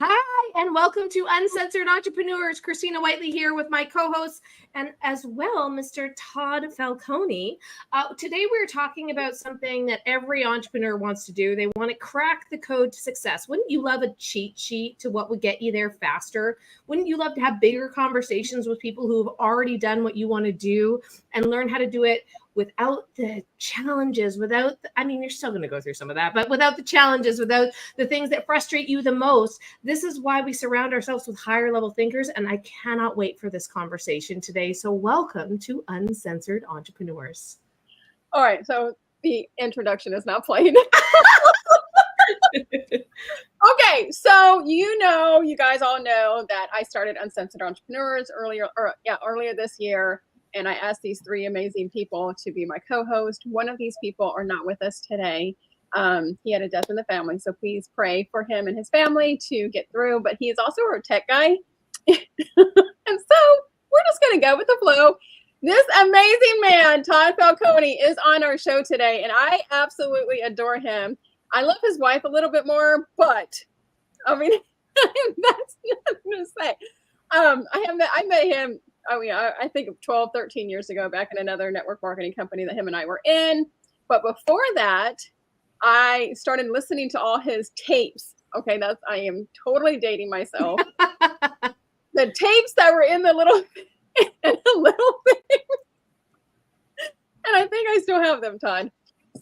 Hi, and welcome to Uncensored Entrepreneurs. Christina Whiteley here with my co-host and as well, Mr. Todd Falcone. Today we're talking about something that every entrepreneur wants to do. They want to crack the code to success. Wouldn't you love a cheat sheet to what would get you there faster? Wouldn't you love to have bigger conversations with people who have already done what you want to do and learn how to do it without the challenges, you're still going to go through some of that, but without the challenges, without the things that frustrate you the most. This is why we surround ourselves with higher level thinkers, and I cannot wait for this conversation today. So welcome to Uncensored Entrepreneurs. All right, so the introduction is not playing. Okay, so you guys all know that I started Uncensored Entrepreneurs earlier this year. And I asked these three amazing people to be my co-host. One of these people are not with us today. He had a death in the family, so please pray for him and his family to get through. But he is also a tech guy. And so we're just going to go with the flow. This amazing man, Todd Falcone, is on our show today, and I absolutely adore him. I love his wife a little bit more, but I mean, that's nothing to say. I met him. I think of 12, 13 years ago back in another network marketing company that him and I were in. But before that, I started listening to all his tapes. Okay, I am totally dating myself. The tapes that were in the little thing. And I think I still have them, Todd.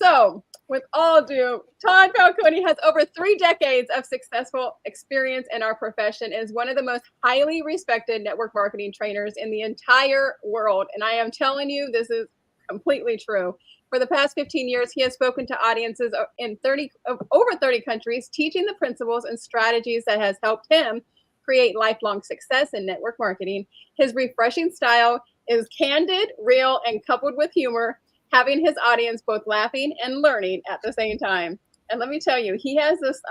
So with all due, Todd Falcone has over 3 decades of successful experience in our profession and is one of the most highly respected network marketing trainers in the entire world. And I am telling you, this is completely true. For the past 15 years, he has spoken to audiences in over 30 countries, teaching the principles and strategies that has helped him create lifelong success in network marketing. His refreshing style is candid, real, and coupled with humor, having his audience both laughing and learning at the same time. And let me tell you, he has this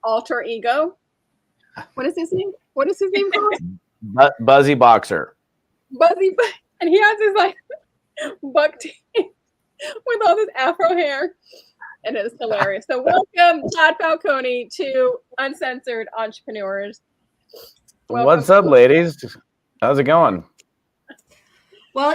alter ego. What is his name? What is his name called? Buzzy Boxer. Buzzy, and he has his like buck teeth with all this afro hair. And it is hilarious. So welcome, Todd Falcone, to Uncensored Entrepreneurs. Welcome. What's up, ladies? How's it going? Well,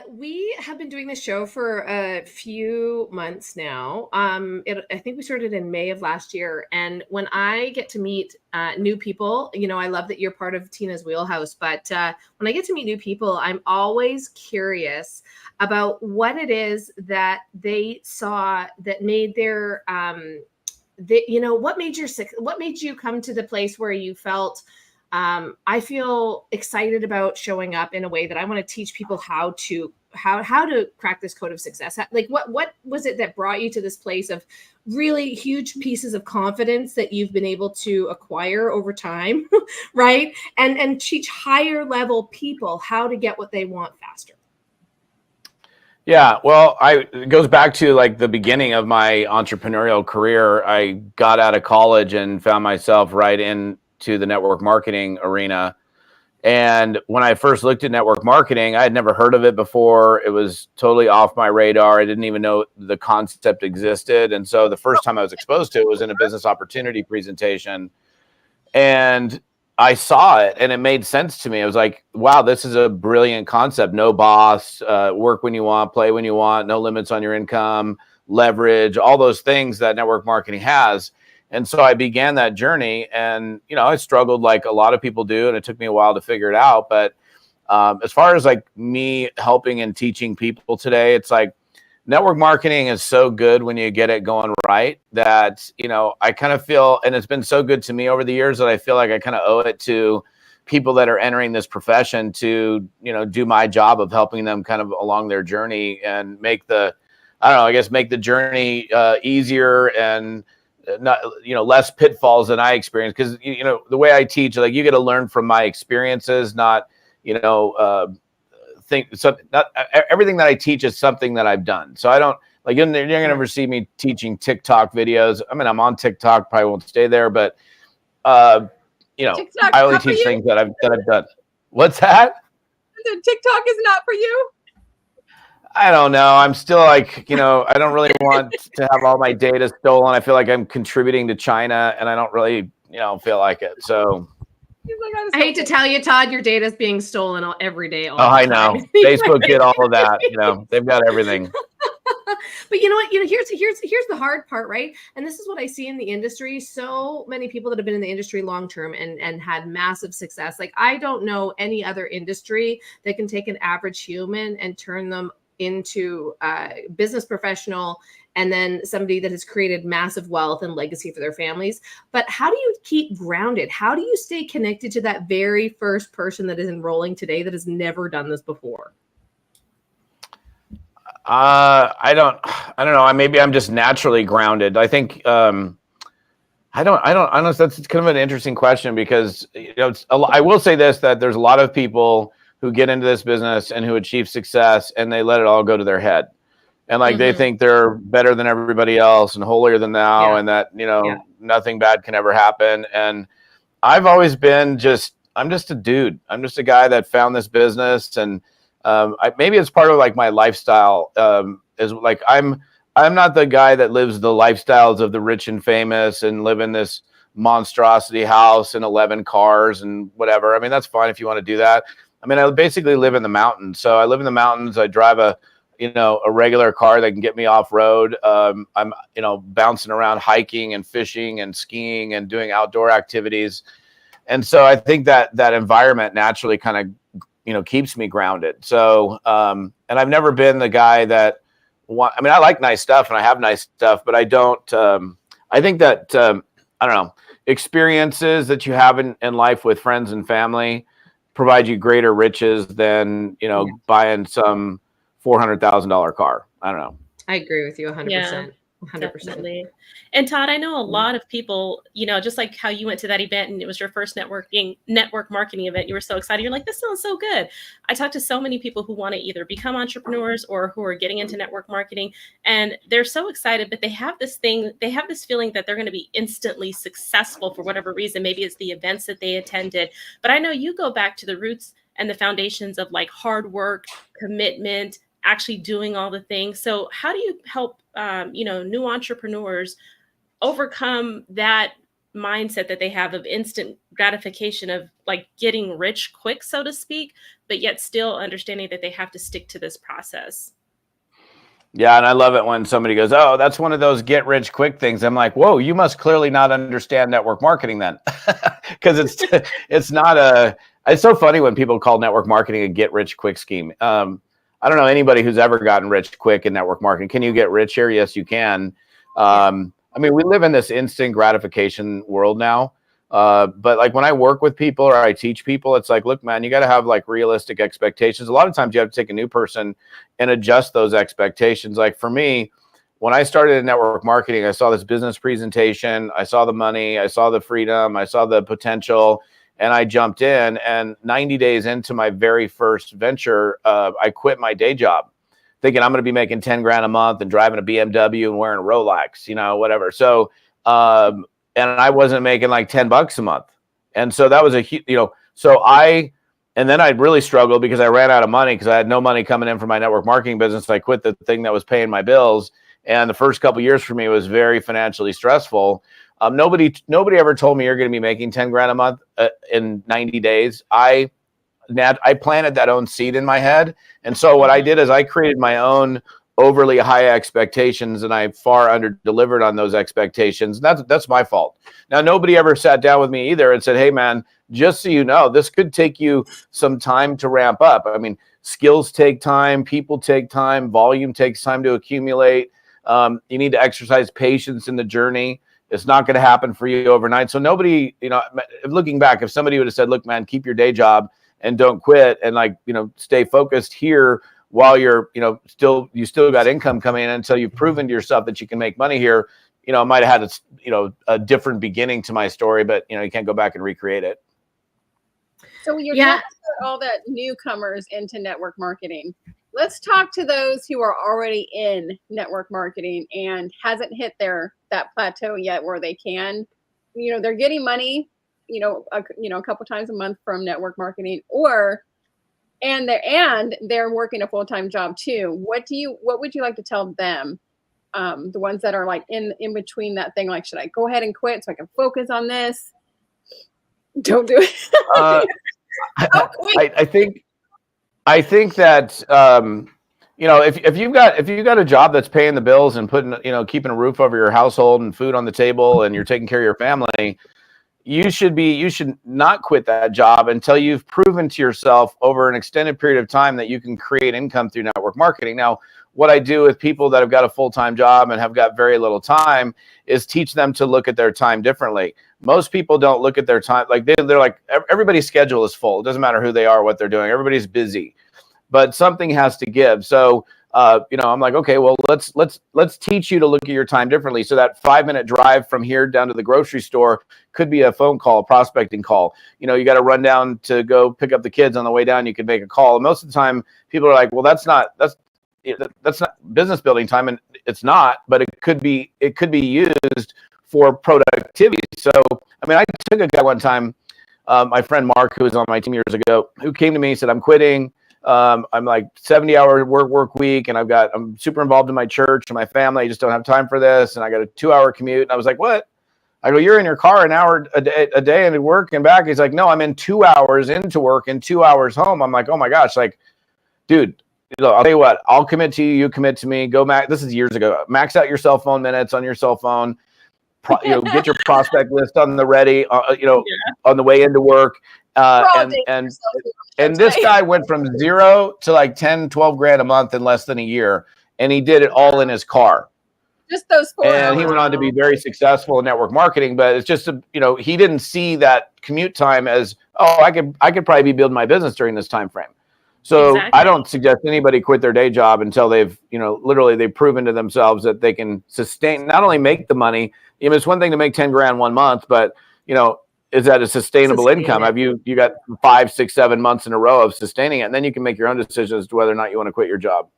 we have been doing this show for a few months now. I think we started in May of last year. And when I get to meet new people, I love that you're part of Tina's wheelhouse. But when I get to meet new people, I'm always curious about what it is that they saw that made their, what made you come to the place where you felt, I feel excited about showing up in a way that I want to teach people how to crack this code of success. Like what was it that brought you to this place of really huge pieces of confidence that you've been able to acquire over time, right? And teach higher level people how to get what they want faster. Yeah, well, it goes back to like the beginning of my entrepreneurial career. I got out of college and found myself right into the network marketing arena. And when I first looked at network marketing, I had never heard of it before. It was totally off my radar. I didn't even know the concept existed. And so the first time I was exposed to it was in a business opportunity presentation. And I saw it and it made sense to me. I was like, wow, this is a brilliant concept. No boss, work when you want, play when you want, no limits on your income, leverage, all those things that network marketing has. And so I began that journey and, I struggled like a lot of people do. And it took me a while to figure it out. But as far as like me helping and teaching people today, it's like network marketing is so good when you get it going right that, I kind of feel, and it's been so good to me over the years that I feel like I kind of owe it to people that are entering this profession to, do my job of helping them kind of along their journey and make the journey easier and not, less pitfalls than I experienced. Because, the way I teach, like you get to learn from my experiences, not, not everything that I teach is something that I've done. So I don't like, you're going to never see me teaching TikTok videos. I mean, I'm on TikTok, probably won't stay there, but, I only teach things that I've done. What's that? TikTok is not for you. I don't know. I'm still like, I don't really want to have all my data stolen. I feel like I'm contributing to China, and I don't really, feel like it. So. I hate to tell you, Todd, your data is being stolen every day. All Oh, the I time. know. Facebook did all of that. They've got everything. But you know what? Here's the hard part, right? And this is what I see in the industry. So many people that have been in the industry long term and had massive success. Like, I don't know any other industry that can take an average human and turn them into a business professional, and then somebody that has created massive wealth and legacy for their families. But how do you keep grounded? How do you stay connected to that very first person that is enrolling today that has never done this before? I don't know. Maybe I'm just naturally grounded. I think, I don't know. That's kind of an interesting question, because, I will say this, that there's a lot of people who get into this business and who achieve success, and they let it all go to their head. And like, they think they're better than everybody else and holier than thou, and that, nothing bad can ever happen. And I've always been I'm just a dude. I'm just a guy that found this business, and maybe it's part of like my lifestyle. Is like, I'm not the guy that lives the lifestyles of the rich and famous and live in this monstrosity house and 11 cars and whatever. I mean, that's fine if you want to do that. I mean, I basically live in the mountains. So I live in the mountains. I drive a regular car that can get me off road. I'm, bouncing around, hiking and fishing and skiing and doing outdoor activities. And so I think that environment naturally kind of, keeps me grounded. So, and I've never been the guy that I like nice stuff and I have nice stuff, but I don't, I think that, I don't know, experiences that you have in life with friends and family provide you greater riches than, buying some $400,000 car. I don't know. I agree with you 100%. Yeah, 100%. definitely. And Todd, I know a lot of people, just like how you went to that event and it was your first network marketing event. You were so excited. You're like, this sounds so good. I talked to so many people who want to either become entrepreneurs or who are getting into network marketing, and they're so excited, but they have this feeling that they're going to be instantly successful for whatever reason. Maybe it's the events that they attended, but I know you go back to the roots and the foundations of like hard work, commitment, actually doing all the things. So how do you help, new entrepreneurs overcome that mindset that they have of instant gratification of like getting rich quick, so to speak, but yet still understanding that they have to stick to this process? Yeah. And I love it when somebody goes, oh, that's one of those get rich quick things. I'm like, whoa, you must clearly not understand network marketing then. Because it's so funny when people call network marketing a get rich quick scheme. I don't know anybody who's ever gotten rich quick in network marketing. Can you get rich here? Yes, you can. I mean, we live in this instant gratification world now. But like when I work with people or I teach people, it's like, look, man, you got to have like realistic expectations. A lot of times you have to take a new person and adjust those expectations. Like for me, when I started in network marketing, I saw this business presentation. I saw the money. I saw the freedom. I saw the potential. And I jumped in, and 90 days into my very first venture, I quit my day job thinking I'm going to be making 10 grand a month and driving a BMW and wearing a Rolex, whatever. So, and I wasn't making like $10 a month. And so that was and then I really struggled because I ran out of money because I had no money coming in from my network marketing business. I quit the thing that was paying my bills. And the first couple of years for me was very financially stressful. Nobody ever told me you're going to be making 10 grand a month in 90 days. I planted that own seed in my head. And so what I did is I created my own overly high expectations, and I far under delivered on those expectations. That's my fault. Now, nobody ever sat down with me either and said, hey man, just so you know, this could take you some time to ramp up. I mean, skills take time, people take time, volume takes time to accumulate. You need to exercise patience in the journey. It's not going to happen for you overnight. So nobody, looking back, if somebody would have said, look, man, keep your day job and don't quit and stay focused here while you're, you still got income coming in until you've proven to yourself that you can make money here, I might have had a different beginning to my story, but you can't go back and recreate it. So you're talking about all the newcomers into network marketing. Let's talk to those who are already in network marketing and hasn't hit that plateau yet where they can, they're getting money, a couple times a month from network marketing, or and they're working a full-time job too. What would you like to tell them? The ones that are like in between that thing, like, should I go ahead and quit so I can focus on this? Don't do it. I think that if you've got a job that's paying the bills and putting keeping a roof over your household and food on the table and you're taking care of your family, you should not quit that job until you've proven to yourself over an extended period of time that you can create income through network marketing. Now, what I do with people that have got a full-time job and have got very little time is teach them to look at their time differently. Most people don't look at their time like they're like, everybody's schedule is full. It doesn't matter who they are, what they're doing. Everybody's busy, but something has to give. So, I'm like, okay, well, let's teach you to look at your time differently. So that 5-minute drive from here down to the grocery store could be a phone call, a prospecting call. You got to run down to go pick up the kids on the way down. You can make a call. And most of the time people are like, well, that's not business building time. And it's not, but it could be used for productivity. So, I took a guy one time, my friend Mark, who was on my team years ago, who came to me and said, I'm quitting. I'm like 70-hour work week, and I'm super involved in my church and my family. I just don't have time for this. And I got a 2-hour commute. And I was like, what? I go, you're in your car an hour a day and work and back. He's like, no, I'm in 2 hours into work and 2 hours home. I'm like, oh my gosh. Like, dude, I'll tell you what, I'll commit to you. You commit to me. This is years ago. Max out your cell phone minutes on your cell phone. Get your prospect list on the ready, on the way into work. And this guy went from 0 to like 10, 12 grand a month in less than a year. And he did it all in his car. Just those 4 hours. And he went on to be very successful in network marketing, but it's just, he didn't see that commute time as, I could probably be building my business during this time frame. So exactly. I don't suggest anybody quit their day job until they've, literally they've proven to themselves that they can sustain, not only make the money. It's one thing to make 10 grand 1 month, but is that a sustainable income? Have you got 5, 6, 7 months in a row of sustaining it? And then you can make your own decision as to whether or not you want to quit your job.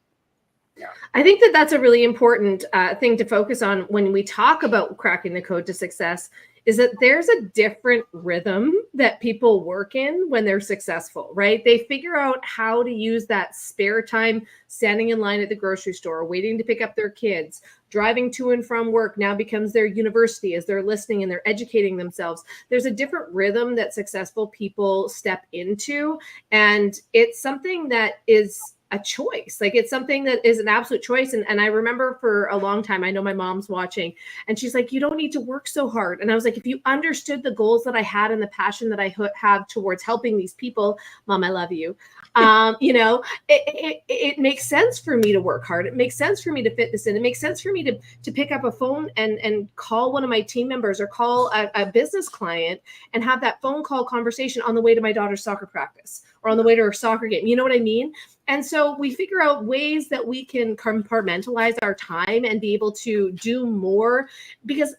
I think that's a really important thing to focus on when we talk about cracking the code to success, is that there's a different rhythm that people work in when they're successful, right? They figure out how to use that spare time standing in line at the grocery store, waiting to pick up their kids, driving to and from work now becomes their university as they're listening and they're educating themselves. There's a different rhythm that successful people step into, and it's something that is a choice. Like, it's something that is an absolute choice. And I remember for a long time, I know my mom's watching, and she's like, you don't need to work so hard. And I was like, if you understood the goals that I had and the passion that I have towards helping these people, Mom, I love you. It makes sense for me to work hard. It makes sense for me to fit this in. It makes sense for me to pick up a phone and call one of my team members or call a business client and have that phone call conversation on the way to my daughter's soccer practice or on the way to her soccer game. You know what I mean? And so we figure out ways that we can compartmentalize our time and be able to do more, because,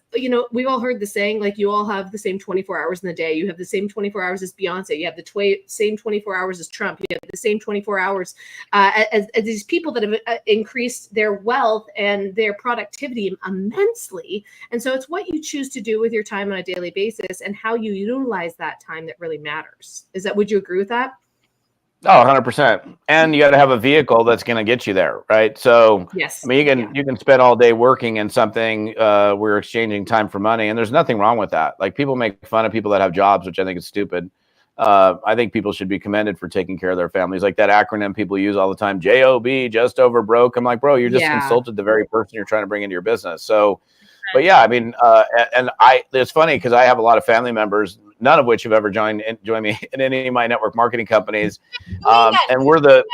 we've all heard the saying, like, you all have the same 24 hours in the day. You have the same 24 hours as Beyonce. You have the same 24 hours as Trump. You have the same 24 hours as these people that have increased their wealth and their productivity immensely. And so it's what you choose to do with your time on a daily basis and how you utilize that time that really matters. Would you agree with that? Oh, 100%. And you got to have a vehicle that's going to get you there, right? So, yes. You can spend all day working in something we're exchanging time for money, and there's nothing wrong with that. Like, people make fun of people that have jobs, which I think is stupid. I think people should be commended for taking care of their families. Like that acronym people use all the time, JOB, just over broke. I'm like, bro, you just insulted the very person you're trying to bring into your business. So, but yeah, it's funny because I have a lot of family members, none of which have ever joined me in any of my network marketing companies. And we're the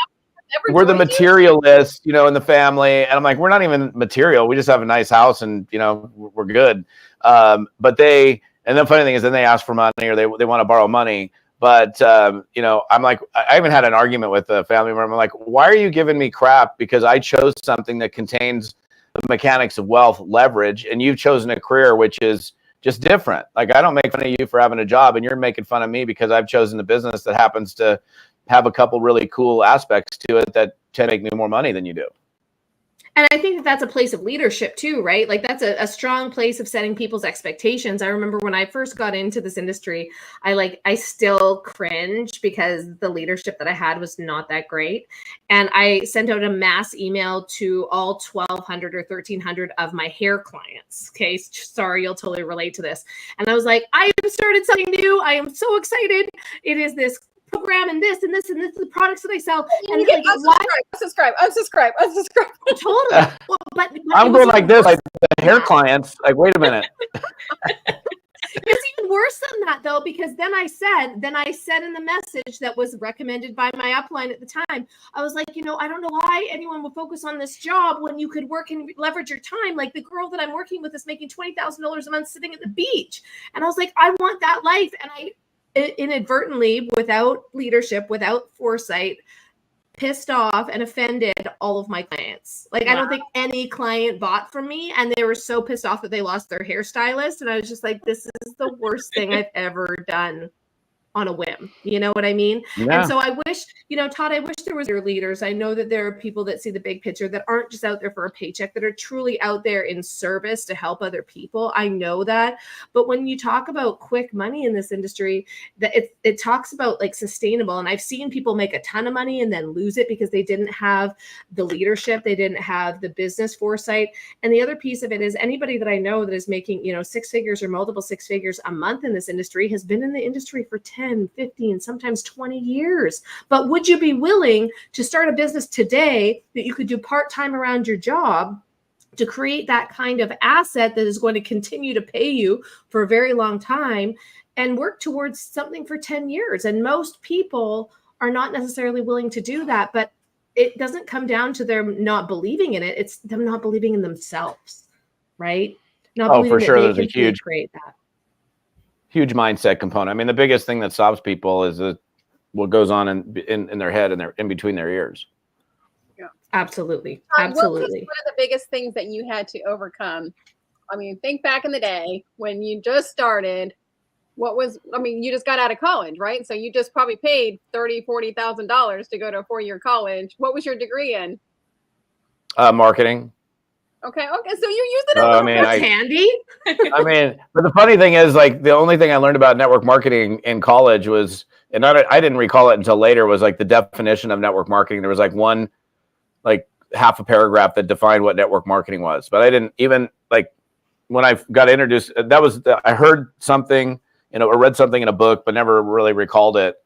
materialists, in the family. And I'm like, we're not even material. We just have a nice house and, we're good. And the funny thing is then they ask for money or they want to borrow money. But, I'm like, I even had an argument with a family member. I'm like, why are you giving me crap? Because I chose something that contains the mechanics of wealth, leverage, and you've chosen a career which is just different. Like, I don't make fun of you for having a job, and you're making fun of me because I've chosen a business that happens to have a couple really cool aspects to it that tend to make me more money than you do. And I think that that's a place of leadership too, right? Like that's a strong place of setting people's expectations. I remember when I first got into this industry, I still cringe because the leadership that I had was not that great. And I sent out a mass email to all 1,200 or 1,300 of my hair clients. Okay, sorry, you'll totally relate to this. And I was like, I have started something new. I am so excited. It is this program and this and this and this is the products that I sell. And you get unsubscribe. Totally. Well, but I'm going like this, like the hair clients. Like, wait a minute. It's even worse than that though, because then I said in the message that was recommended by my upline at the time, I was like, I don't know why anyone would focus on this job when you could work and leverage your time. Like the girl that I'm working with is making $20,000 a month sitting at the beach. And I was like, I want that life. And I inadvertently, without leadership, without foresight, pissed off and offended all of my clients. Like, wow. I don't think any client bought from me, and they were so pissed off that they lost their hairstylist. And I was just like, this is the worst thing I've ever done on a whim. You know what I mean? Yeah. And so I wish, Todd, I wish there was your leaders. I know that there are people that see the big picture, that aren't just out there for a paycheck, that are truly out there in service to help other people. I know that. But when you talk about quick money in this industry, that it talks about like sustainable. And I've seen people make a ton of money and then lose it because they didn't have the leadership. They didn't have the business foresight. And the other piece of it is anybody that I know that is making, 6 figures or multiple 6 figures a month in this industry has been in the industry for 10, 15, sometimes 20 years. But would you be willing to start a business today that you could do part-time around your job to create that kind of asset that is going to continue to pay you for a very long time and work towards something for 10 years? And most people are not necessarily willing to do that, but it doesn't come down to them not believing in it. It's them not believing in themselves, right? Not believing for sure. that they There's can a create that. Huge mindset component. I mean, the biggest thing that stops people is what goes on in their head and in between their ears. Yeah, absolutely. What was one of the biggest things that you had to overcome? I mean, think back in the day when you just started. You just got out of college, right? So you just probably paid $30,000-$40,000 to go to a 4-year college. What was your degree in? Marketing. Okay. So you used it as handy. I mean, but the funny thing is, like, the only thing I learned about network marketing in college was, and I didn't recall it until later, was like the definition of network marketing. There was like one, like half a paragraph that defined what network marketing was. But I didn't even, like, when I got introduced, I heard something, or read something in a book, but never really recalled it.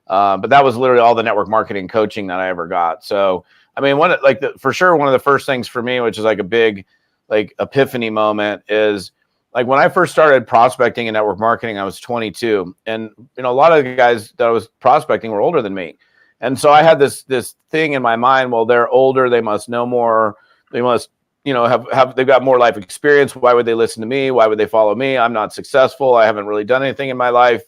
But that was literally all the network marketing coaching that I ever got. So, I mean, for sure, one of the first things for me, which is like a big, like, epiphany moment, is like when I first started prospecting in network marketing, I was 22, and a lot of the guys that I was prospecting were older than me, and so I had this thing in my mind. Well, they're older, they must know more, they must they've got more life experience. Why would they listen to me? Why would they follow me? I'm not successful. I haven't really done anything in my life.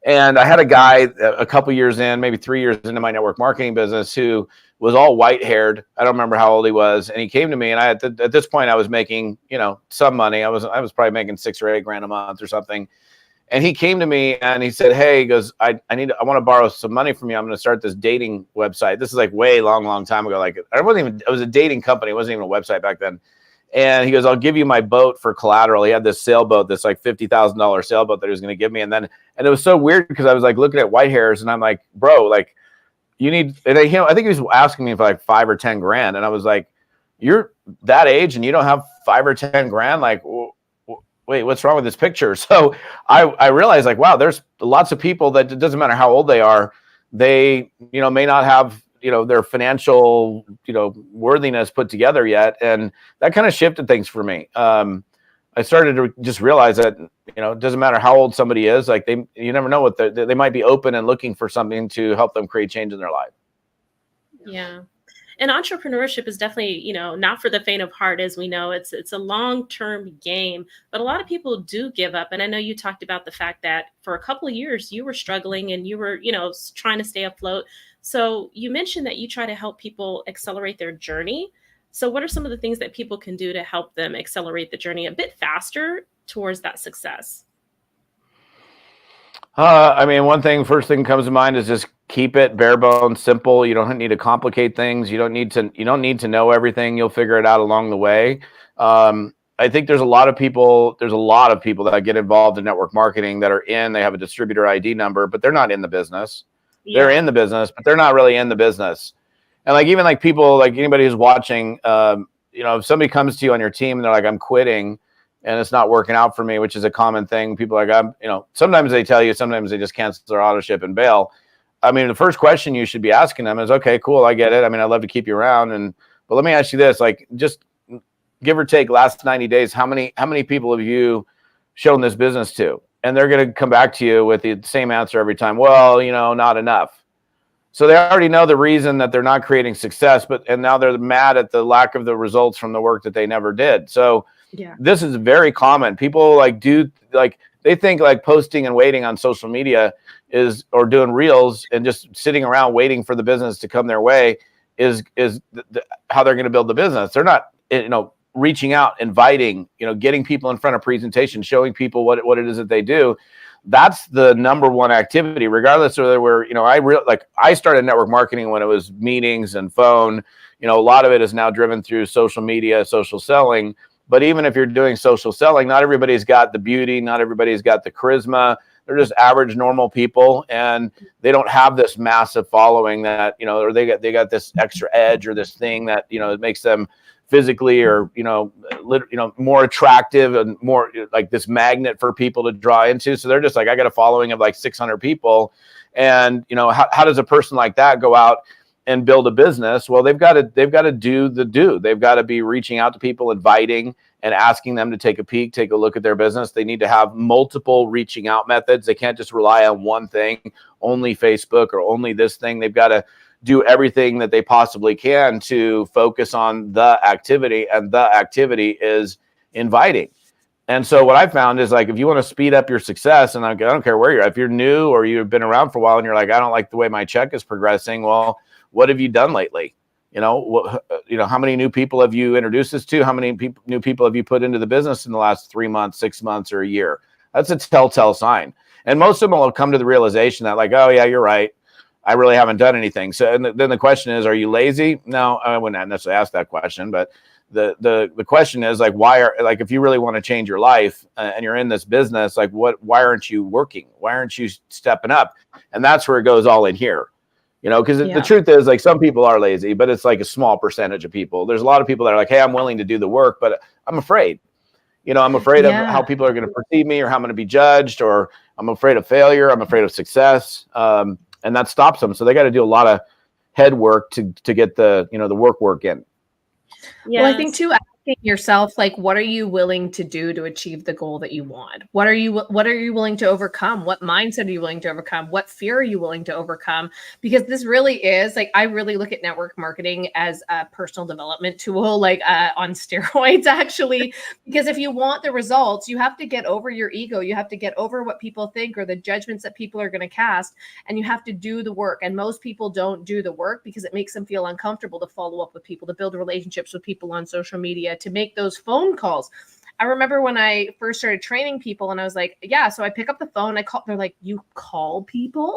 And I had a guy a couple years in, maybe 3 years into my network marketing business, who was all white haired. I don't remember how old he was. And he came to me, and at this point I was making, some money. I was probably making $6,000 or $8,000 a month or something. And he came to me and he said, hey, he goes, I want to borrow some money from you. I'm going to start this dating website. This is like way long time ago. Like, it was a dating company. It wasn't even a website back then. And he goes, I'll give you my boat for collateral. He had this sailboat, this like $50,000 sailboat that he was going to give me. And it was so weird because I was like looking at white hairs, and I'm like, bro, like, you need, and I think he was asking me for like $5,000 or $10,000. And I was like, you're that age and you don't have $5,000 or $10,000? Like, wait, what's wrong with this picture? So I realized, like, wow, there's lots of people that it doesn't matter how old they are. They, may not have, their financial, worthiness put together yet. And that kind of shifted things for me. I started to just realize that, it doesn't matter how old somebody is, like you never know what they might be open and looking for something to help them create change in their life. Yeah. And entrepreneurship is definitely, not for the faint of heart, as we know. It's a long-term game, but a lot of people do give up. And I know you talked about the fact that for a couple of years you were struggling and you were, trying to stay afloat. So you mentioned that you try to help people accelerate their journey. So what are some of the things that people can do to help them accelerate the journey a bit faster towards that success? I mean, first thing comes to mind is just keep it bare bones, simple. You don't need to complicate things. You don't need to know everything. You'll figure it out along the way. I think there's a lot of people that get involved in network marketing that they have a distributor ID number, but they're not in the business. Yeah. They're in the business, but they're not really in the business. And like, even like people, like anybody who's watching, if somebody comes to you on your team and they're like, I'm quitting and it's not working out for me, which is a common thing. People are like, sometimes they tell you, sometimes they just cancel their auto ship and bail. I mean, the first question you should be asking them is, okay, cool, I get it. I mean, I'd love to keep you around. But let me ask you this, like, just give or take last 90 days, how many people have you shown this business to? And they're going to come back to you with the same answer every time. Well, not enough. So they already know the reason that they're not creating success, and now they're mad at the lack of the results from the work that they never did. So this is very common. People they think like posting and waiting on social media or doing reels and just sitting around waiting for the business to come their way is how they're going to build the business. They're not, reaching out, inviting, getting people in front of presentations, showing people what it is that they do. That's the number one activity, regardless of whether I started network marketing when it was meetings and phone. A lot of it is now driven through social media, social selling. But even if you're doing social selling, not everybody's got the beauty, not everybody's got the charisma. They're just average, normal people, and they don't have this massive following that, or they got this extra edge or this thing that, it makes them physically or, more attractive and more like this magnet for people to draw into. So they're just like, I got a following of like 600 people. And, how does a person like that go out and build a business? Well, they've got to do the do. They've got to be reaching out to people, inviting and asking them to take a peek, take a look at their business. They need to have multiple reaching out methods. They can't just rely on one thing, only Facebook or only this thing. They've got to do everything that they possibly can to focus on the activity, and the activity is inviting. And so what I found is, like, if you want to speed up your success, and I don't care where you're at, if you're new or you've been around for a while and you're like, I don't like the way my check is progressing. Well, what have you done lately? How many new people have you introduced this to? How many new people have you put into the business in the last 3 months, 6 months, or a year? That's a telltale sign. And most of them will come to the realization that, like, oh yeah, you're right, I really haven't done anything. So, and then the question is, are you lazy? No, I wouldn't necessarily ask that question, but the question is, like, if you really want to change your life and you're in this business, like, why aren't you working? Why aren't you stepping up? And that's where it goes all in here, because the truth is, like, some people are lazy, but it's like a small percentage of people. There's a lot of people that are like, hey, I'm willing to do the work, but I'm afraid. I'm afraid of how people are going to perceive me, or how I'm going to be judged, or I'm afraid of failure. I'm afraid of success. And that stops them. So they got to do a lot of head work to get the work in. Yes. Well, I think too, asking yourself, like, what are you willing to do to achieve the goal that you want? What are you willing to overcome? What mindset are you willing to overcome? What fear are you willing to overcome? Because this really is, like, I really look at network marketing as a personal development tool, like on steroids, actually. Because if you want the results, you have to get over your ego. You have to get over what people think or the judgments that people are going to cast, and you have to do the work. And most people don't do the work because it makes them feel uncomfortable to follow up with people, to build relationships with people on social media, to make those phone calls. I remember when I first started training people, and I was like, yeah, so I pick up the phone, I call, they're like, you call people?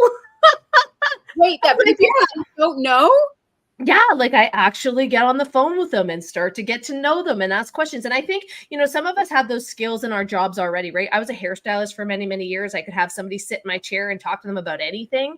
Wait, that people don't know? Yeah, like, I actually get on the phone with them and start to get to know them and ask questions. And I think, some of us have those skills in our jobs already, right? I was a hairstylist for many, many years. I could have somebody sit in my chair and talk to them about anything.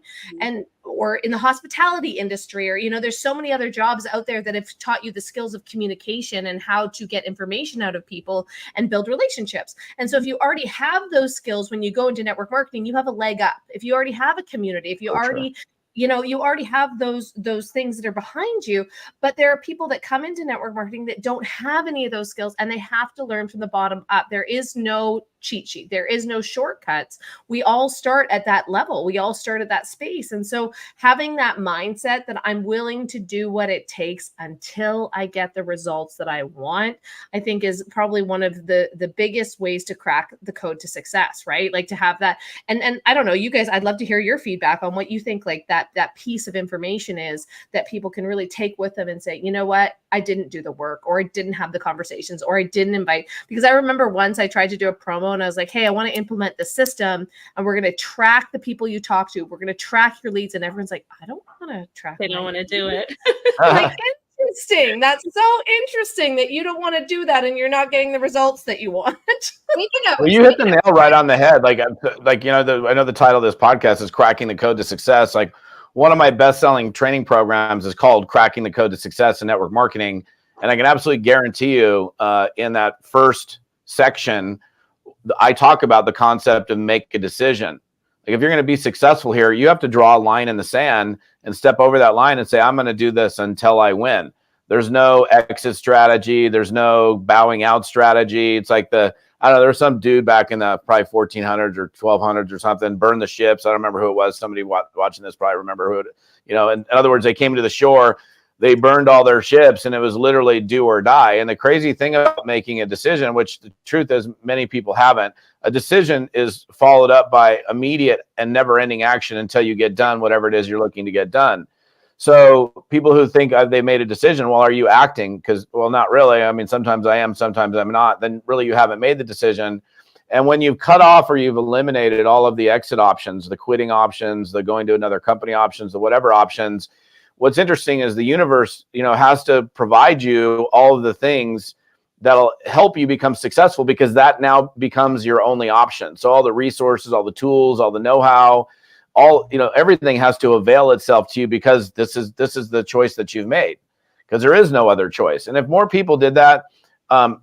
Or in the hospitality industry, or, there's so many other jobs out there that have taught you the skills of communication and how to get information out of people and build relationships. And so if you already have those skills, when you go into network marketing, you have a leg up. If you already have a community, if you already you already have those things that are behind you. But there are people that come into network marketing that don't have any of those skills, and they have to learn from the bottom up. There is no cheat sheet. There is no shortcuts. We all start at that level. We all start at that space. And so having that mindset that I'm willing to do what it takes until I get the results that I want, I think is probably one of the biggest ways to crack the code to success, right? Like, to have that. And I don't know, you guys, I'd love to hear your feedback on what you think, like, that piece of information is that people can really take with them and say, you know what, I didn't do the work, or I didn't have the conversations, or I didn't invite. Because I remember once I tried to do a promo and I was like, hey, I want to implement the system and we're going to track the people you talk to. We're going to track your leads. And everyone's like, I don't want to track. They don't want to do it. Like, interesting. That's so interesting that you don't want to do that and you're not getting the results that you want. Well, you hit the nail right on the head. Like you know, I know the title of this podcast is Cracking the Code to Success. Like, one of my best-selling training programs is called Cracking the Code to Success in Network Marketing. And I can absolutely guarantee you in that first section, I talk about the concept of make a decision. Like, if you're going to be successful here, you have to draw a line in the sand and step over that line and say, I'm going to do this until I win. There's no exit strategy. There's no bowing out strategy. It's like I don't know, there's some dude back in the probably 1400s or 1200s or something, burned the ships. I don't remember who it was. Somebody watching this probably remember who it, you know, in other words, they came to the shore, they burned all their ships, and it was literally do or die. And the crazy thing about making a decision, which the truth is many people haven't, a decision is followed up by immediate and never ending action until you get done whatever it is you're looking to get done. So people who think they made a decision, well, are you acting? Because, well, not really. I mean, sometimes I am, sometimes I'm not. Then really you haven't made the decision. And when you've cut off or you've eliminated all of the exit options, the quitting options, the going to another company options, the whatever options, what's interesting is the universe, you know, has to provide you all of the things that'll help you become successful, because that now becomes your only option. So all the resources, all the tools, all the know-how, all, you know, everything has to avail itself to you, because this is the choice that you've made, because there is no other choice. And if more people did that,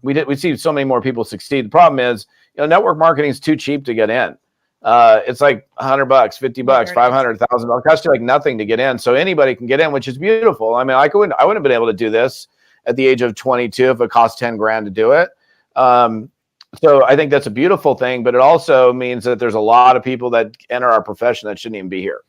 we see so many more people succeed. The problem is, you know, network marketing is too cheap to get in. It's like $100, $50, $500, $1,000. It costs you like nothing to get in. So anybody can get in, which is beautiful. I mean, I wouldn't have been able to do this at the age of 22 if it cost 10 grand to do it. So I think that's a beautiful thing, but it also means that there's a lot of people that enter our profession that shouldn't even be here.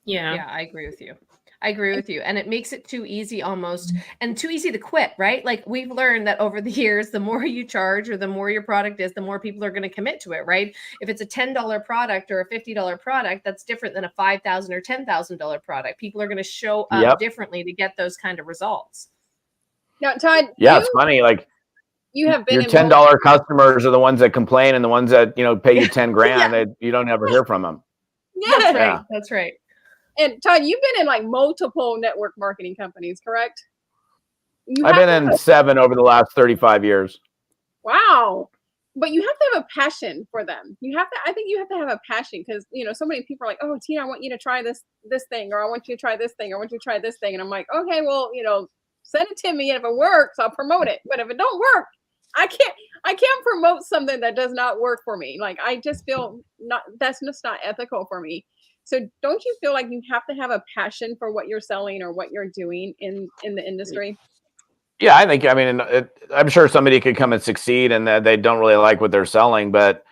Yeah, I agree with you. And it makes it too easy almost, and too easy to quit, right? Like, we've learned that over the years, the more you charge or the more your product is, the more people are going to commit to it, right? If it's a $10 product or a $50 product, that's different than a $5,000 or $10,000 product. People are going to show up differently to get those kind of results. Now, Todd, it's funny. Like, you have been your $10 customers are the ones that complain, and the ones that, you know, pay you 10 grand, you don't ever hear from them. Yeah, that's right. And Todd, you've been in like multiple network marketing companies, correct? I've been in 7 over the last 35 years. Wow. But you have to have a passion for them. I think you have to have a passion, because, you know, so many people are like, oh, Tina, I want you to try this thing, or I want you to try this thing, or I want you to try this thing. And I'm like, okay, well, you know, send it to me, and if it works, I'll promote it. But if it don't work, I can't promote something that does not work for me. Like, I just feel that's just not ethical for me. So don't you feel like you have to have a passion for what you're selling or what you're doing in the industry? Yeah, I think, I mean, I'm sure somebody could come and succeed and that they don't really like what they're selling, but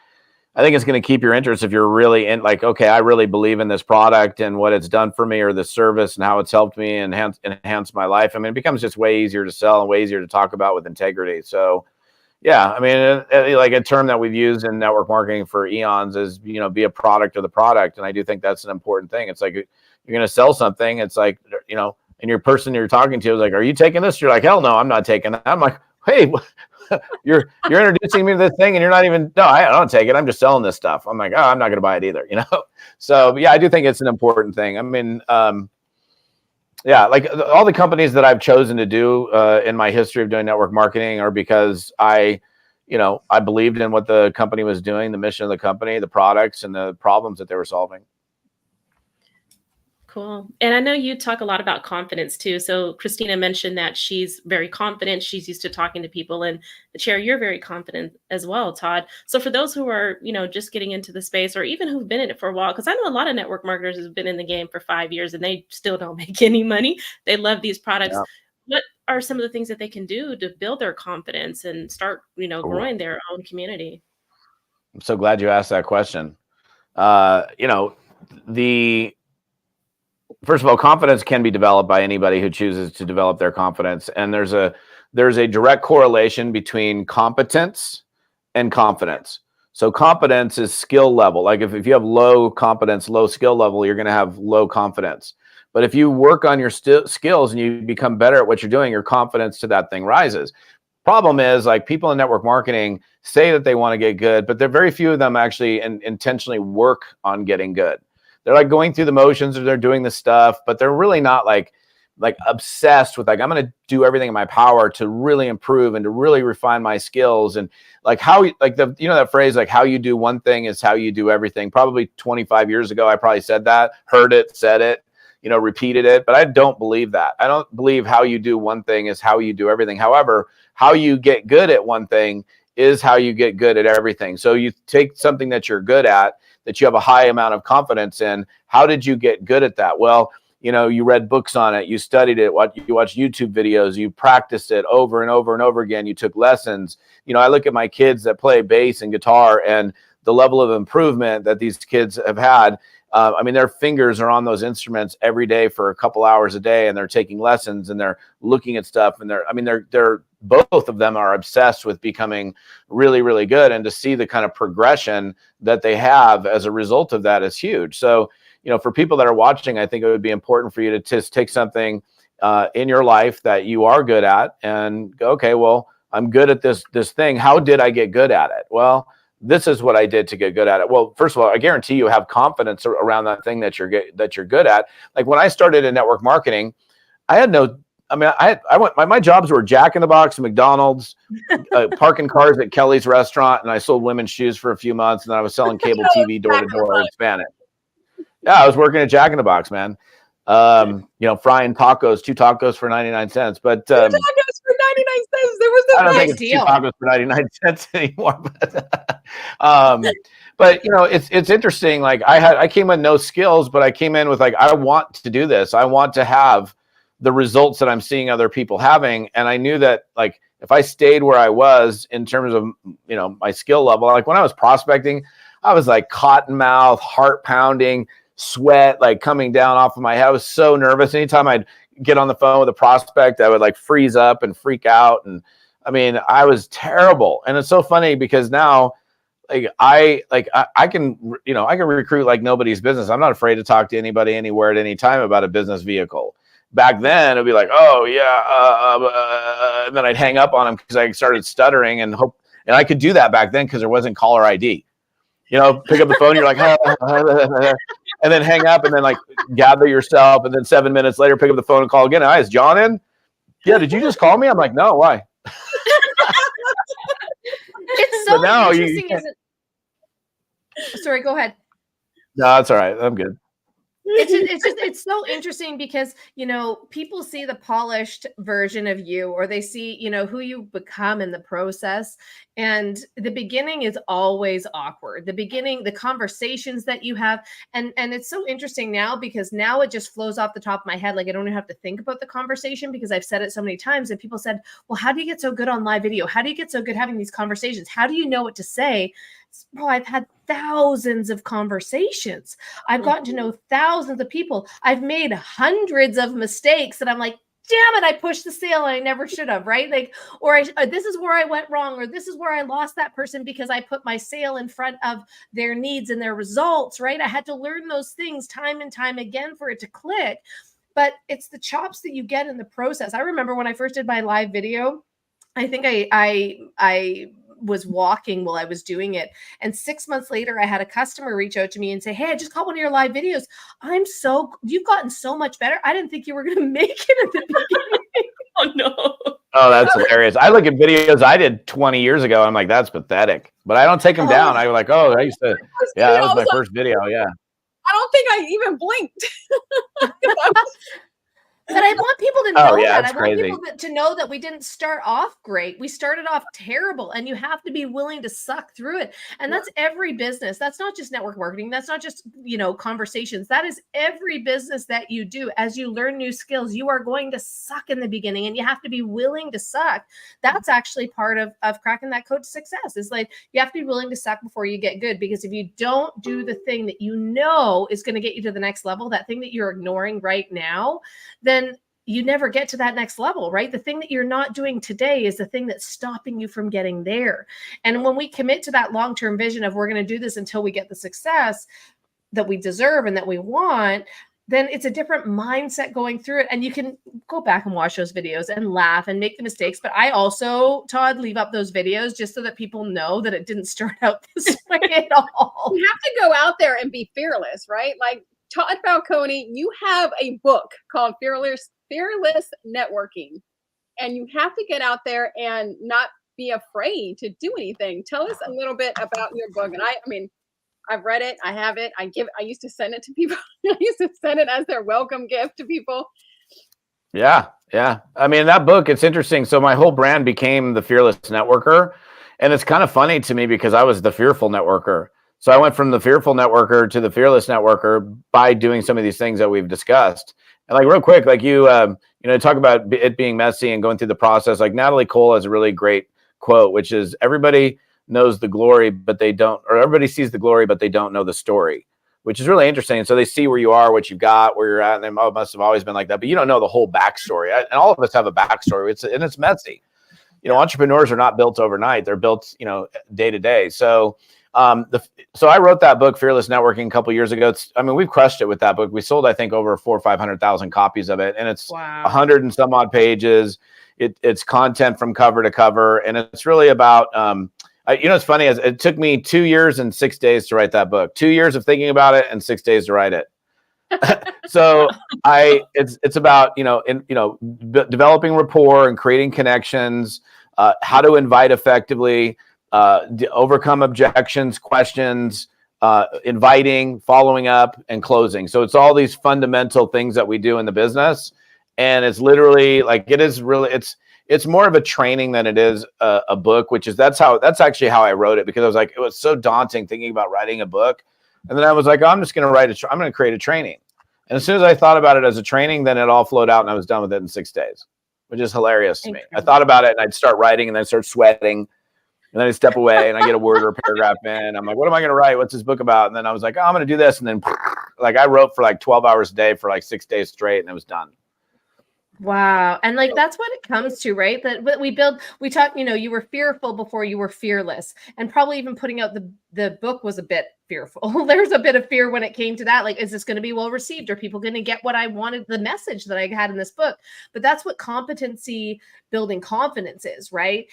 I think it's going to keep your interest if you're really in, like, okay, I really believe in this product and what it's done for me, or the service and how it's helped me and enhance my life. I mean, it becomes just way easier to sell and way easier to talk about with integrity. So yeah, I mean, like a term that we've used in network marketing for eons is, you know, be a product of the product. And I do think that's an important thing. It's like, you're going to sell something. It's like, you know, and your person you're talking to is like, are you taking this? You're like, hell no, I'm not taking that. I'm like, hey, you're introducing me to this thing and you're not even, no, I don't take it. I'm just selling this stuff. I'm like, oh, I'm not going to buy it either. You know? So yeah, I do think it's an important thing. I mean, yeah, like all the companies that I've chosen to do in my history of doing network marketing are because I believed in what the company was doing, the mission of the company, the products, and the problems that they were solving. Cool. And I know you talk a lot about confidence too. So Christina mentioned that she's very confident. She's used to talking to people, and the chair, you're very confident as well, Todd. So for those who are, you know, just getting into the space, or even who've been in it for a while, because I know a lot of network marketers have been in the game for 5 years and they still don't make any money. They love these products. Yeah. What are some of the things that they can do to build their confidence and start, you know, growing their own community? I'm so glad you asked that question. First of all, confidence can be developed by anybody who chooses to develop their confidence. And there's a direct correlation between competence and confidence. So competence is skill level. Like if you have low competence, low skill level, you're going to have low confidence. But if you work on your skills and you become better at what you're doing, your confidence to that thing rises. Problem is, like, people in network marketing say that they want to get good, but there are very few of them actually intentionally work on getting good. They're like going through the motions, or they're doing the stuff, but they're really not like obsessed with like, I'm going to do everything in my power to really improve and to really refine my skills. And like how, like the, you know, that phrase, like how you do one thing is how you do everything. Probably 25 years ago, I probably said that, heard it, said it, you know, repeated it, but I don't believe that. I don't believe how you do one thing is how you do everything. However, how you get good at one thing is how you get good at everything. So you take something that you're good at, that you have a high amount of confidence in. How did you get good at that? Well, you know, you read books on it, you studied it, you watched YouTube videos, you practiced it over and over and over again. You took lessons. You know, I look at my kids that play bass and guitar and the level of improvement that these kids have had. I mean, their fingers are on those instruments every day for a couple hours a day, and they're taking lessons and they're looking at stuff, and they're both of them are obsessed with becoming really, really good. And to see the kind of progression that they have as a result of that is huge. So, you know, for people that are watching, I think it would be important for you to just take something in your life that you are good at and go, okay, well, I'm good at this thing. How did I get good at it? Well, this is what I did to get good at it. Well, first of all, I guarantee you have confidence around that thing that you're good at. Like when I started in network marketing, I had no, I mean, my jobs were Jack in the Box, McDonald's, parking cars at Kelly's restaurant, and I sold women's shoes for a few months, and then I was selling cable TV door to door in Spanish. Yeah, I was working at Jack in the Box, man. You know, frying tacos, 2 tacos for 99 cents. But 2 tacos for 99 cents. There was I don't think it's 2 tacos for 99 cents anymore. But you know, it's interesting. Like I came with no skills, but I came in with like, I want to do this. I want to have the results that I'm seeing other people having. And I knew that like if I stayed where I was in terms of, you know, my skill level, like when I was prospecting, I was like cotton mouth, heart pounding, sweat like coming down off of my head. I was so nervous. Anytime I'd get on the phone with a prospect, I would like freeze up and freak out. And I mean, I was terrible. And it's so funny because now I can, you know, I can recruit like nobody's business. I'm not afraid to talk to anybody anywhere at any time about a business vehicle. Back then it'd be like, oh yeah. And then I'd hang up on them because I started stuttering and I could do that back then because there wasn't caller ID. You know, pick up the phone, you're like, and then hang up and then like gather yourself. And then 7 minutes later, pick up the phone and call again. Hi, is John in? Yeah. Did you just call me? I'm like, no, why? It's so interesting. Sorry, go ahead. No, it's all right. I'm good. It's so interesting because, you know, people see the polished version of you, or they see, you know, who you become in the process. And the beginning is always awkward. The beginning, the conversations that you have. And it's so interesting now because now it just flows off the top of my head. Like I don't even have to think about the conversation because I've said it so many times. And people said, well, how do you get so good on live video? How do you get so good having these conversations? How do you know what to say? Well, I've had thousands of conversations. I've gotten to know thousands of people. I've made hundreds of mistakes that I'm like, damn it, I pushed the sale and I never should have, right? Like, or this is where I went wrong, or this is where I lost that person because I put my sale in front of their needs and their results, right? I had to learn those things time and time again for it to click. But it's the chops that you get in the process. I remember when I first did my live video, I think I was walking while I was doing it. And 6 months later, I had a customer reach out to me and say, hey, I just caught one of your live videos. You've gotten so much better. I didn't think you were going to make it at the beginning. Oh, no. Oh, that's hilarious. I look at videos I did 20 years ago. I'm like, that's pathetic. But I don't take them down. I'm like, oh, I used to, yeah, that was my first video. Yeah. I don't think I even blinked. But I want people to know that. I want crazy. people to know that we didn't start off great. We started off terrible, and you have to be willing to suck through it. And that's every business. That's not just network marketing. That's not just, you know, conversations. That is every business that you do. As you learn new skills, you are going to suck in the beginning, and you have to be willing to suck. That's actually part of cracking that code to success. Is like you have to be willing to suck before you get good. Because if you don't do the thing that you know is going to get you to the next level, that thing that you're ignoring right now, then you never get to that next level, right? The thing that you're not doing today is the thing that's stopping you from getting there. And when we commit to that long-term vision of we're going to do this until we get the success that we deserve and that we want, then it's a different mindset going through it. And you can go back and watch those videos and laugh and make the mistakes. But I also, Todd, leave up those videos just so that people know that it didn't start out this way at all. You have to go out there and be fearless, right? Like Todd Falcone, you have a book called Fearless Networking. And you have to get out there and not be afraid to do anything. Tell us a little bit about your book. And I mean, I've read it. I have it. I used to send it to people. I used to send it as their welcome gift to people. Yeah. I mean, that book, it's interesting. So my whole brand became the Fearless Networker. And it's kind of funny to me because I was the fearful networker. So I went from the fearful networker to the fearless networker by doing some of these things that we've discussed. And like real quick, like you talk about it being messy and going through the process. Like Natalie Cole has a really great quote, which is everybody knows the glory, but they don't, or everybody sees the glory, but they don't know the story, which is really interesting. And so they see where you are, what you've got, where you're at, and they must have always been like that, but you don't know the whole backstory. And all of us have a backstory. It's messy. Entrepreneurs are not built overnight. They're built, day to day. So, so I wrote that book, Fearless Networking, a couple years ago. We've crushed it with that book. We sold, I think, over 400,000 or 500,000 copies of it. And it's 100 and some odd pages. It's content from cover to cover. And it's really about, it's funny, it took me 2 years and 6 days to write that book, 2 years of thinking about it and 6 days to write it. So it's about, developing rapport and creating connections, how to invite effectively, overcome objections, questions, inviting, following up, and closing. So it's all these fundamental things that we do in the business. And it's literally like, it's more of a training than it is a book, that's actually how I wrote it, because I was like, it was so daunting thinking about writing a book. And then I was like, I'm going to create a training. And as soon as I thought about it as a training, then it all flowed out and I was done with it in 6 days, which is hilarious to me. I thought about it and I'd start writing and then I'd start sweating. And then I step away and I get a word or a paragraph in. I'm like, what am I going to write? What's this book about? And then I was like, I'm going to do this. And then like I wrote for like 12 hours a day for like 6 days straight and it was done. Wow. And like, that's what it comes to, right? That we talk, you were fearful before you were fearless, and probably even putting out the book was a bit fearful. There's a bit of fear when it came to that. Like, is this going to be well received? Are people going to get what I wanted, the message that I had in this book? But that's what competency building confidence is, right?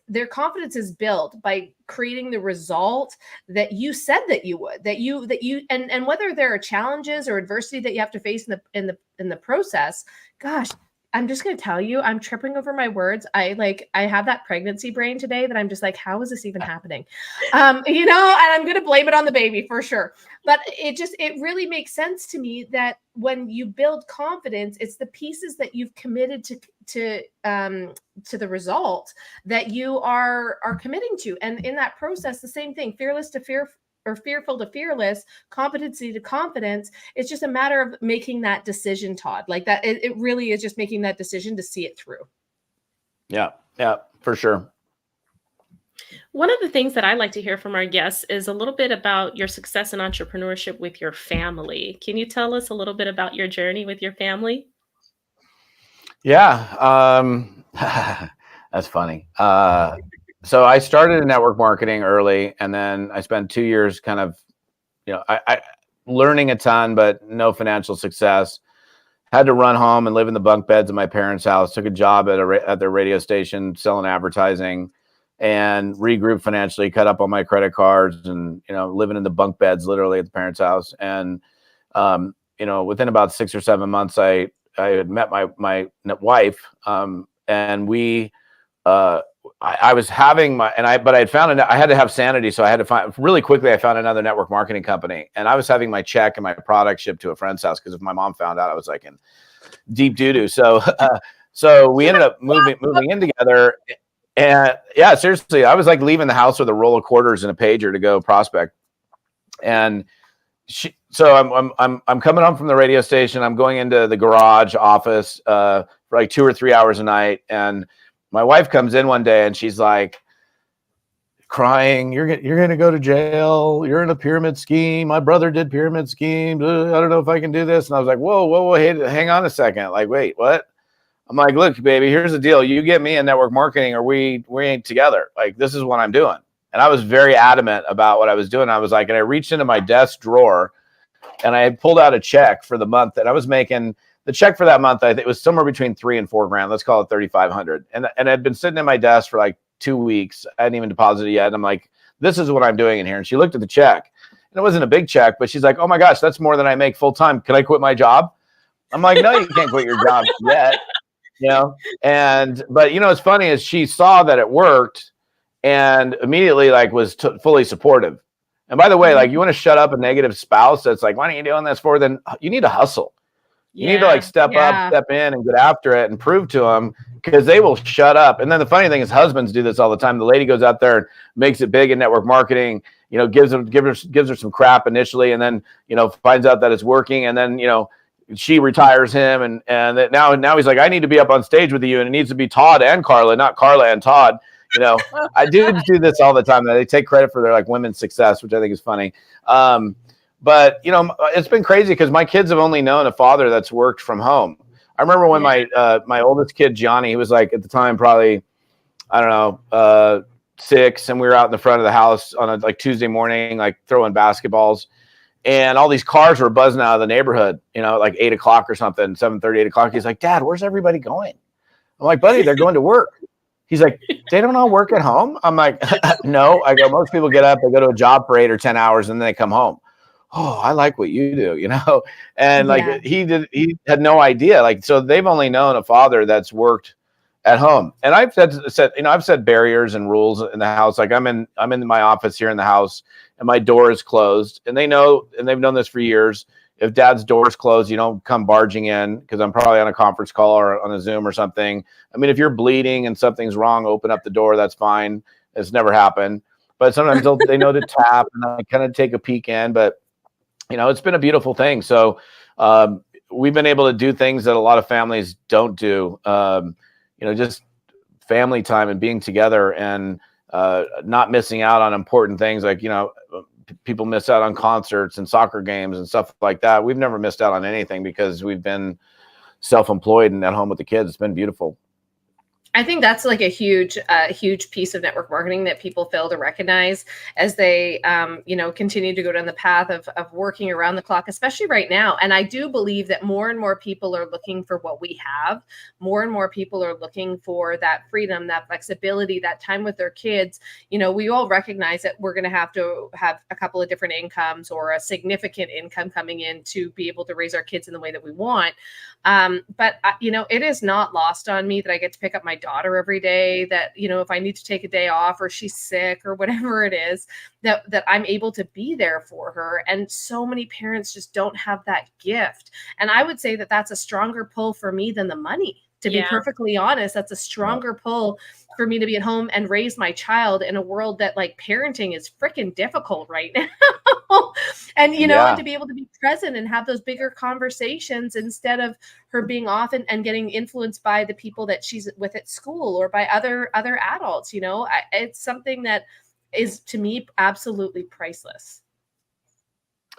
Their confidence is built by creating the result that you said that you would, and whether there are challenges or adversity that you have to face in the process, gosh, I'm just going to tell you, I'm tripping over my words. I have that pregnancy brain today that I'm just like, how is this even happening? And I'm going to blame it on the baby for sure. But it really makes sense to me that when you build confidence, it's the pieces that you've committed to the result that you are committing to. And in that process, the same thing, fearless to fear, or fearful to fearless, competency to confidence. It's just a matter of making that decision, Todd. Like that, it really is just making that decision to see it through. Yeah, for sure. One of the things that I like to hear from our guests is a little bit about your success in entrepreneurship with your family. Can you tell us a little bit about your journey with your family? Yeah, that's funny. So I started in network marketing early, and then I spent 2 years kind of, I learning a ton, but no financial success. Had to run home and live in the bunk beds at my parents' house. Took a job at their radio station selling advertising, and regrouped financially. Cut up on my credit cards, and living in the bunk beds literally at the parents' house. And within about 6 or 7 months, I had met my wife, and we. I was having but I had found I had to have sanity. So I had to find really quickly, I found another network marketing company, and I was having my check and my product shipped to a friend's house. Cause if my mom found out, I was like in deep doo-doo. So we ended up moving in together, and yeah, seriously, I was like leaving the house with a roll of quarters and a pager to go prospect. And so I'm coming home from the radio station. I'm going into the garage office, for like 2 or 3 hours a night. And my wife comes in one day and she's like crying, you're going to go to jail. You're in a pyramid scheme. My brother did pyramid schemes. I don't know if I can do this. And I was like, whoa, hey, hang on a second. Like, wait, what? I'm like, look, baby, here's the deal. You get me in network marketing or we ain't together. Like, this is what I'm doing. And I was very adamant about what I was doing. I was like, and I reached into my desk drawer and I had pulled out a check for the month that I was making. The check for that month, I think it was somewhere between $3,000 and $4,000. Let's call it $3,500. And it had been sitting in my desk for like 2 weeks. I hadn't even deposited it yet. And I'm like, this is what I'm doing in here. And she looked at the check. And it wasn't a big check, but she's like, oh my gosh, that's more than I make full time. Can I quit my job? I'm like, no, you can't quit your job yet. But it's funny is she saw that it worked and immediately like was fully supportive. And by the way, like, you want to shut up a negative spouse that's like, why aren't you doing this for? Then you need to hustle. You need to like step up, step in and get after it and prove to them, because they will shut up. And then the funny thing is husbands do this all the time. The lady goes out there and makes it big in network marketing, gives her some crap initially, and then, finds out that it's working. And then, she retires him. And that now he's like, I need to be up on stage with you. And it needs to be Todd and Carla, not Carla and Todd. I do this all the time. They take credit for their like women's success, which I think is funny. But it's been crazy because my kids have only known a father that's worked from home. I remember when my oldest kid, Johnny, he was like at the time, probably, I don't know, 6. And we were out in the front of the house on a like Tuesday morning, like throwing basketballs, and all these cars were buzzing out of the neighborhood, like 8 o'clock or something, 7:30, 8 o'clock. He's like, Dad, where's everybody going? I'm like, buddy, they're going to work. He's like, they don't all work at home? I'm like, no. I go, most people get up, they go to a job for 8 or 10 hours and then they come home. Oh, I like what you do, and like he had no idea. Like, so they've only known a father that's worked at home. And I've said, I've set barriers and rules in the house. Like I'm in my office here in the house and my door is closed, and they know, and they've known this for years. If Dad's door is closed, you don't come barging in, because I'm probably on a conference call or on a Zoom or something. I mean, if you're bleeding and something's wrong, open up the door. That's fine. It's never happened. But sometimes they know to tap and I kind of take a peek in. But it's been a beautiful thing. So we've been able to do things that a lot of families don't do. Just family time and being together and not missing out on important things. Like, people miss out on concerts and soccer games and stuff like that. We've never missed out on anything because we've been self-employed and at home with the kids. It's been beautiful. I think that's like a huge piece of network marketing that people fail to recognize as they, continue to go down the path of working around the clock, especially right now. And I do believe that more and more people are looking for what we have. More and more people are looking for that freedom, that flexibility, that time with their kids. We all recognize that we're going to have a couple of different incomes or a significant income coming in to be able to raise our kids in the way that we want. But it is not lost on me that I get to pick up my daughter every day, that, if I need to take a day off or she's sick or whatever it is, that I'm able to be there for her. And so many parents just don't have that gift. And I would say that that's a stronger pull for me than the money. To be perfectly honest, that's a stronger pull for me to be at home and raise my child in a world that like parenting is freaking difficult right now. And, and to be able to be present and have those bigger conversations instead of her being off and getting influenced by the people that she's with at school or by other adults, it's something that is, to me, absolutely priceless.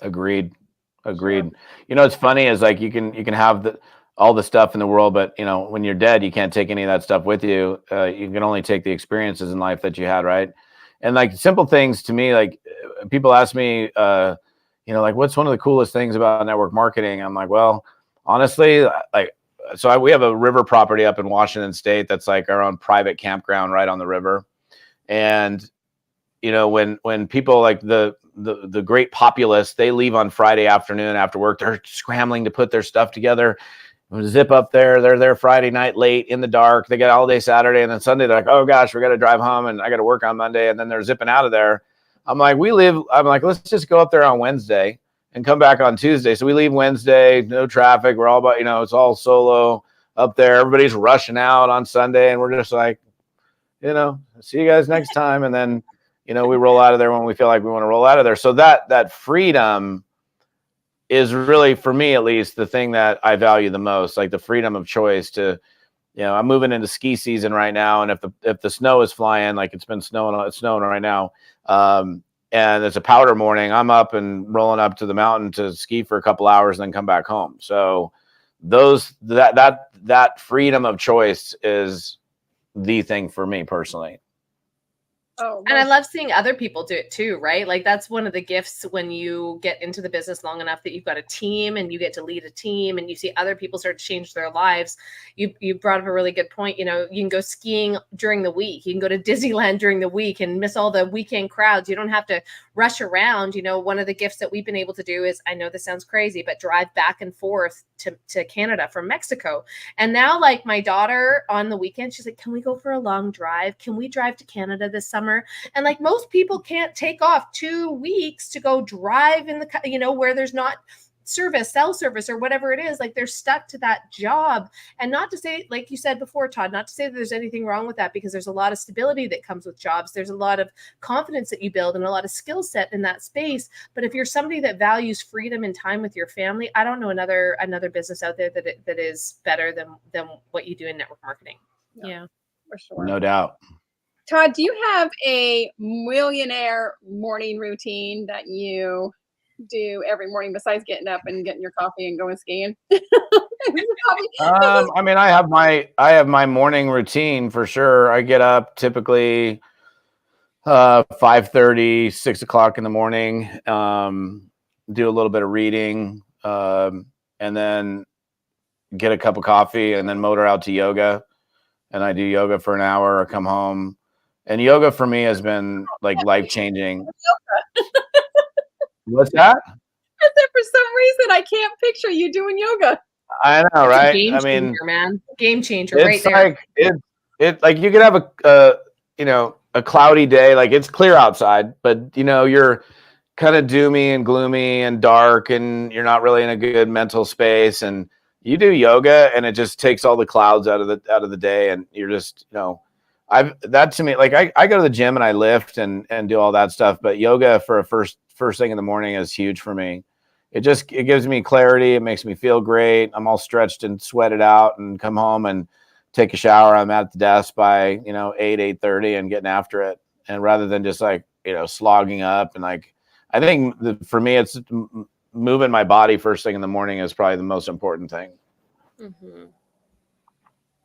Agreed. It's funny is like you can have all the stuff in the world, but when you're dead, you can't take any of that stuff with you. You can only take the experiences in life that you had, right? And like simple things to me, like people ask me, like what's one of the coolest things about network marketing? I'm like, well, honestly, we have a river property up in Washington State that's like our own private campground right on the river. And when people like the great populace, they leave on Friday afternoon after work, they're scrambling to put their stuff together. Zip up there. They're there Friday night late in the dark. They get all day Saturday, and then Sunday they're like, oh gosh, we got to drive home and I got to work on Monday, and then they're zipping out of there. I'm like, let's just go up there on Wednesday and come back on Tuesday. So we leave Wednesday, no traffic. We're all about, it's all solo up there. Everybody's rushing out on Sunday, and we're just like, see you guys next time. And then, we roll out of there when we feel like we want to roll out of there. So that freedom is really, for me at least, the thing that I value the most, like the freedom of choice to, I'm moving into ski season right now. And if the snow is flying, like it's snowing right now, and it's a powder morning, I'm up and rolling up to the mountain to ski for a couple hours and then come back home. So that freedom of choice is the thing for me personally. Oh, And I love seeing other people do it too, right? Like that's one of the gifts when you get into the business long enough that you've got a team and you get to lead a team and you see other people start to change their lives. You brought up a really good point. You know, you can go skiing during the week. You can go to Disneyland during the week and miss all the weekend crowds. You don't have to rush around. You know, one of the gifts that we've been able to do is, I know this sounds crazy, but drive back and forth to Canada from Mexico. And now like my daughter on the weekend, she's like, can we go for a long drive? Can we drive to Canada this summer? And like most people can't take off 2 weeks to go drive in the, you know, where there's not cell service or whatever it is. Like they're stuck to that job. And not to say, like you said before, Todd, not to say that there's anything wrong with that, because there's a lot of stability that comes with jobs. There's a lot of confidence that you build and a lot of skill set in that space. But if you're somebody that values freedom and time with your family, I don't know another business out there that is better than what you do in network marketing. Yeah, for sure. No doubt. Todd, do you have a millionaire morning routine that you do every morning besides getting up and getting your coffee and going skiing? I mean, I have my morning routine for sure. I get up typically 5:30, 6 o'clock in the morning, do a little bit of reading, and then get a cup of coffee and then motor out to yoga. And I do yoga for an hour or come home. And yoga for me has been like life-changing. What's that? I said, for some reason, I can't picture you doing yoga. I know, right? Game I changer, mean, man. Game changer right it's there. like it like you could have a cloudy day, like it's clear outside, but you know, you're kind of doomy and gloomy and dark and you're not really in a good mental space, and you do yoga and it just takes all the clouds out of the day, and you're just, you know, to me, like I go to the gym and I lift and do all that stuff, but yoga for a first thing in the morning is huge for me. It gives me clarity. It makes me feel great. I'm all stretched and sweated out, and come home and take a shower. I'm at the desk by, 8:30 and getting after it. And rather than just like, slogging up, and like, I think for me, it's moving my body first thing in the morning is probably the most important thing. Mm-hmm.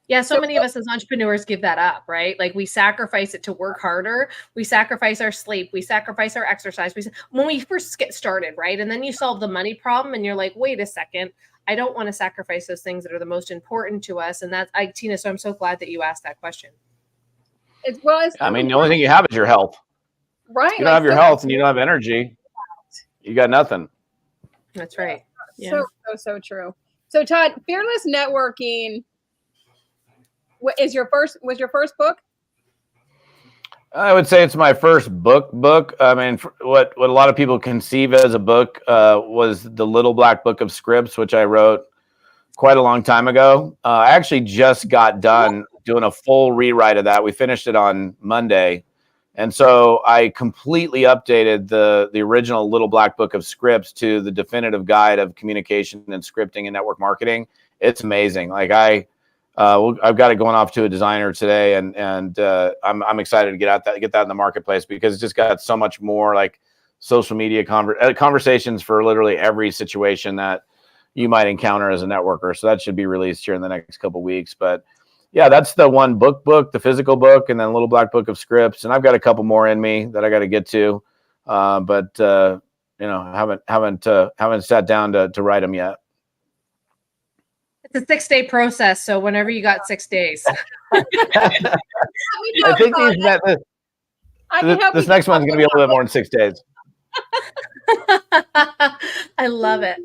Yeah, so many of us as entrepreneurs give that up, right? Like we sacrifice it to work harder. We sacrifice our sleep. We sacrifice our exercise. When we first get started, right? And then you solve the money problem and you're like, wait a second, I don't want to sacrifice those things that are the most important to us. And that's, Tina, so I'm so glad that you asked that question. I mean, the only thing you have is your health. Right. You don't have your health and you don't have energy. You got nothing. That's right. Yeah. So true. So Todd, Fearless Networking was your first book? I would say it's my first book. I mean, what a lot of people conceive as a book was the Little Black Book of Scripts, which I wrote quite a long time ago. I actually just got done doing a full rewrite of that. We finished it on Monday. And so I completely updated the original Little Black Book of Scripts to the definitive guide of communication and scripting and network marketing. It's amazing. Like I've got it going off to a designer today, and I'm excited to get that in the marketplace, because it's just got so much more like social media conversations for literally every situation that you might encounter as a networker. So that should be released here in the next couple of weeks. But yeah, that's the one book, the physical book, and then Little Black Book of Scripts. And I've got a couple more in me that I got to get to, but haven't sat down to write them yet. It's a 6-day process, so whenever you got 6 days. I think this next one's going to be a little bit more than 6 days. I love it.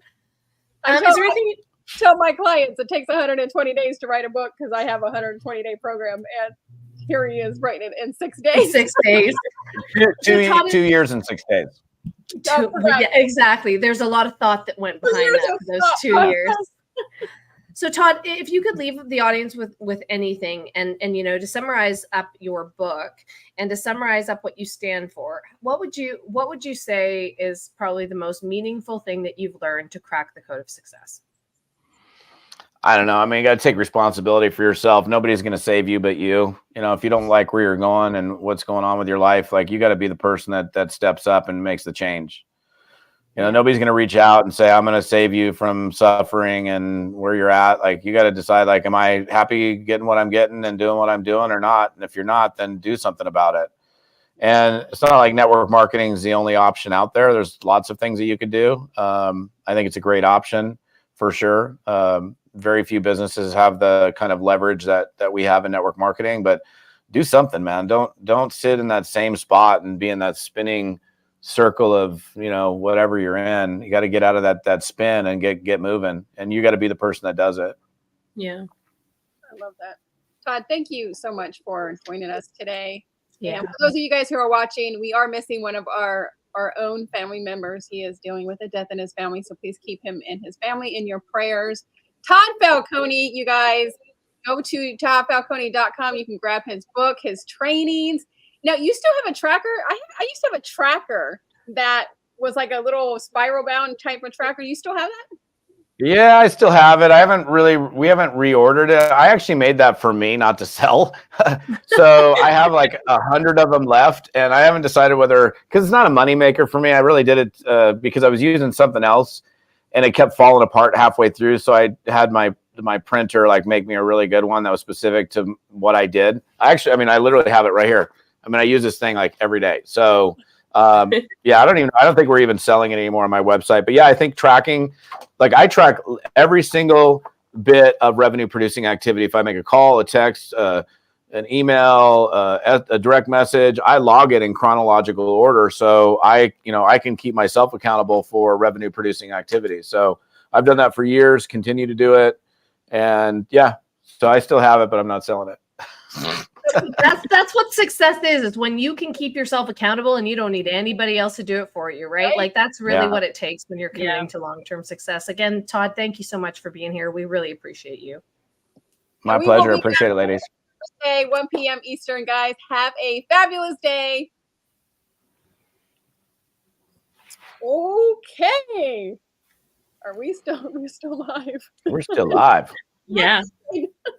Is there anything? Tell my clients it takes 120 days to write a book, because I have a 120-day program, and here he is writing it in 6 days. 6 days. 2 years and 6 days. Yeah, exactly. There's a lot of thought that went behind that for those 2 years. So Todd, if you could leave the audience with anything, and to summarize up your book and to summarize up what you stand for, what would you say is probably the most meaningful thing that you've learned to crack the code of success? I don't know. I mean, you got to take responsibility for yourself. Nobody's going to save you but you. If you don't like where you're going and what's going on with your life, like, you got to be the person that steps up and makes the change. Nobody's going to reach out and say, I'm going to save you from suffering and where you're at. Like, you got to decide, like, am I happy getting what I'm getting and doing what I'm doing or not? And if you're not, then do something about it. And it's not like network marketing is the only option out there. There's lots of things that you could do. I think it's a great option for sure. Very few businesses have the kind of leverage that we have in network marketing, but do something, man. Don't sit in that same spot and be in that spinning circle of, whatever you're in. You got to get out of that spin and get moving, and you got to be the person that does it. Yeah. I love that. Todd, thank you so much for joining us today. Yeah. And for those of you guys who are watching, we are missing one of our own family members. He is dealing with a death in his family, so please keep him and his family in your prayers. Todd Falcone, you guys, go to toddfalcone.com. You can grab his book, his trainings. Now, you still have a tracker? I used to have a tracker that was like a little spiral bound type of tracker. You still have that? Yeah, I still have it. We haven't reordered it. I actually made that for me, not to sell. So I have like 100 of them left, and I haven't decided whether, because it's not a moneymaker for me. I really did it because I was using something else, and it kept falling apart halfway through. So I had my printer like make me a really good one that was specific to what I did. I literally have it right here. I use this thing like every day. So yeah, I don't think we're even selling it anymore on my website, but yeah, I think tracking, like I track every single bit of revenue producing activity. If I make a call, a text, an email, a direct message, I log it in chronological order. So I can keep myself accountable for revenue producing activities. So I've done that for years, continue to do it. And yeah, so I still have it, but I'm not selling it. That's what success is when you can keep yourself accountable and you don't need anybody else to do it for you, right? Like that's really what it takes when you're committing to long-term success. Again, Todd, thank you so much for being here. We really appreciate you. My pleasure. Appreciate it, ladies. Thursday, 1 p.m. Eastern, guys. Have a fabulous day. Okay. We're still live? We're still live. Yeah.